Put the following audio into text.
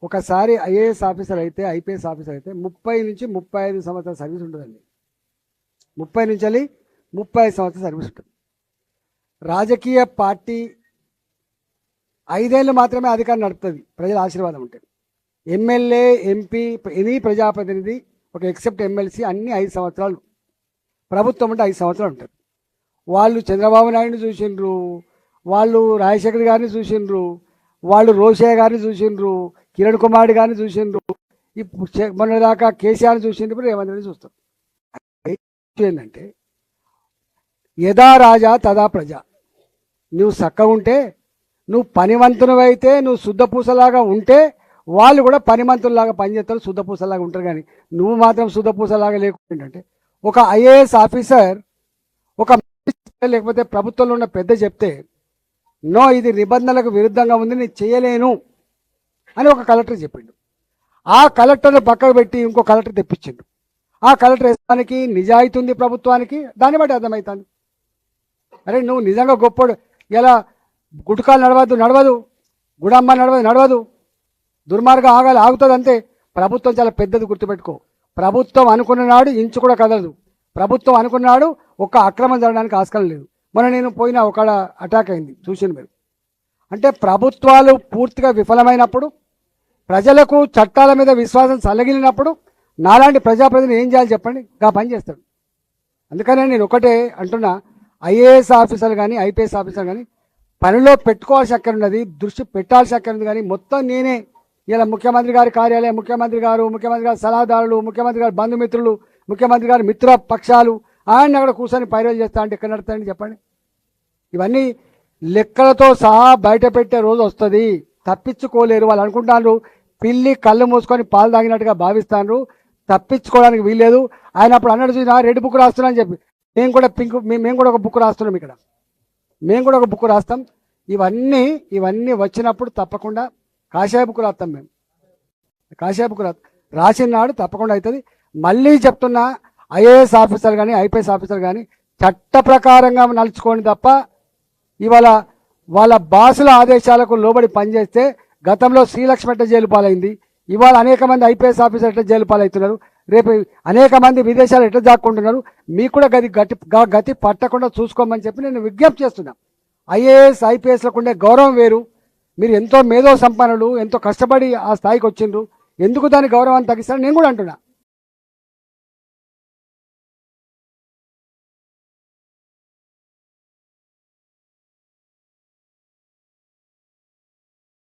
ఒకసారి IAS officer అయితే IPS officer అయితే 30 నుంచి 35 సంవత్సరాల సర్వీస్ ఉంటుందండి. 30 నుంచి 35 సంవత్సరాల సర్వీస్ ఉంటుంది. రాజకీయ పార్టీ 5 ఏళ్ళు మాత్రమే అధికారం నడుపుతుంది ప్రజల ఆశీర్వాదం ఉంటే. ఎమ్మెల్యే, ఎంపీ, ఎనీ ప్రజాప్రతినిధి, ఒక ఎక్సెప్ట్ ఎమ్మెల్సీ, అన్నీ 5 సంవత్సరాలు. ప్రభుత్వం అంటే 5 సంవత్సరాలు ఉంటుంది. వాళ్ళు చంద్రబాబు నాయుడిని చూసిండ్రు, వాళ్ళు రాజశేఖర్ గారిని చూసిండ్రు, వాళ్ళు రోషయ్య గారిని చూసిండ్రు, కిరణ్ కుమార్ గారిని చూసిండ్రు, ఇప్పుడు మొన్నదాకా కేసీఆర్ని చూసిండ్రు, ఇప్పుడు రేవంత్ రెడ్డి చూస్తారు. ఏంటంటే యథా రాజా తదా ప్రజ. నువ్వు చక్కగా ఉంటే, నువ్వు పనివంతునివైతే, నువ్వు శుద్ధపూసలాగా ఉంటే వాళ్ళు కూడా పనిమంతుల్లాగా పనిచేస్తారు, శుద్ధపూసలాగా ఉంటారు. కానీ నువ్వు మాత్రం శుద్ధపూసలాగా లేకుంటే ఒక ఐఏఎస్ ఆఫీసర్ ఒక లేకపోతే ప్రభుత్వంలో ఉన్న పెద్ద చెప్తే నో ఇది నిబంధనలకు విరుద్ధంగా ఉంది, నేను చేయలేను అని ఒక కలెక్టర్ చెప్పిండు. ఆ కలెక్టర్ని పక్కకు పెట్టి ఇంకో కలెక్టర్ తెప్పించిండు. ఆ కలెక్టర్ వేసానికి నిజాయితీ ఉంది ప్రభుత్వానికి, దాన్ని బట్టి అర్థమవుతాను. అరే నువ్వు నిజంగా గొప్పడు, ఇలా గుటకాలు నడవదు, గుడమ్మ నడవదు, దుర్మార్గం ఆగుతుంది అంతే. ప్రభుత్వం చాలా పెద్దది, గుర్తుపెట్టుకో. ప్రభుత్వం అనుకున్న నాడు ఇంచు కూడా కదలదు. ప్రభుత్వం అనుకున్నాడు ఒక్క అక్రమం జరగడానికి ఆస్కారం లేదు. మొన్న నేను పోయినా ఒక అటాక్ అయింది, చూసింది మీరు. అంటే ప్రభుత్వాలు పూర్తిగా విఫలమైనప్పుడు, ప్రజలకు చట్టాల మీద విశ్వాసం చల్లగిలినప్పుడు నాలాంటి ప్రజాప్రతినిధి ఏం చేయాలి చెప్పండి? గా పని చేస్తాడు. అందుకనే నేను ఒకటే అంటున్నా, ఐఏఎస్ ఆఫీసర్ కానీ ఐపీఎస్ ఆఫీసర్ కానీ పనిలో పెట్టుకోవాల్సి అక్కడ ఉన్నది, దృష్టి పెట్టాల్సి అక్కడ ఉంది. కానీ మొత్తం నేనే ఇలా ముఖ్యమంత్రి గారి కార్యాలయం, ముఖ్యమంత్రి గారి సలహాదారులు, ముఖ్యమంత్రి గారి బంధుమిత్రులు, ముఖ్యమంత్రి గారి మిత్ర పక్షాలు ఆయన అక్కడ కూర్చొని పైరలు చేస్తా అంటే ఎక్కడ నడుతాయండి చెప్పండి? ఇవన్నీ లెక్కలతో సహా బయట పెట్టే రోజు వస్తుంది, తప్పించుకోలేరు. వాళ్ళు అనుకుంటారు పిల్లి కళ్ళు మూసుకొని పాలు తాగినట్టుగా భావిస్తాను, తప్పించుకోవడానికి వీల్లేదు. ఆయన అప్పుడు అన్నట్టు చూసినా రెడ్ బుక్ రాస్తున్నా అని చెప్పి మేము కూడా ఒక బుక్ రాస్తున్నాం, ఇక్కడ మేము కూడా ఒక బుక్ రాస్తాం. ఇవన్నీ వచ్చినప్పుడు తప్పకుండా కాషాయ బుక్ రాస్తాం. మేము కాషాయ బుక్ రాసిన నాడు తప్పకుండా అవుతుంది. మళ్ళీ చెప్తున్నా, ఐఏఎస్ ఆఫీసర్ కానీ ఐపీఎస్ ఆఫీసర్ కానీ చట్ట ప్రకారంగా నడుచుకోండి తప్ప ఇవాళ వాళ్ళ బాసుల ఆదేశాలకు లోబడి పనిచేస్తే గతంలో శ్రీలక్ష్మి ఎట్ట జైలు పాలైంది, ఇవాళ అనేక మంది ఐపీఎస్ ఆఫీసర్ ఎట్ట జైలు పాలవుతున్నారు, రేపు అనేక మంది విదేశాలు ఎట్ట దాక్కుంటున్నారు. మీకు కూడా గతి పట్టకుండా చూసుకోమని చెప్పి నేను విజ్ఞప్తి చేస్తున్నా. ఐఏఎస్ ఐపీఎస్లకు ఉండే గౌరవం వేరు. మీరు ఎంతో మేధో సంపన్నులు, ఎంతో కష్టపడి ఆ స్థాయికి వచ్చిండ్రు, ఎందుకు దాని గౌరవాన్ని తగ్గిస్తారని నేను కూడా అంటున్నా.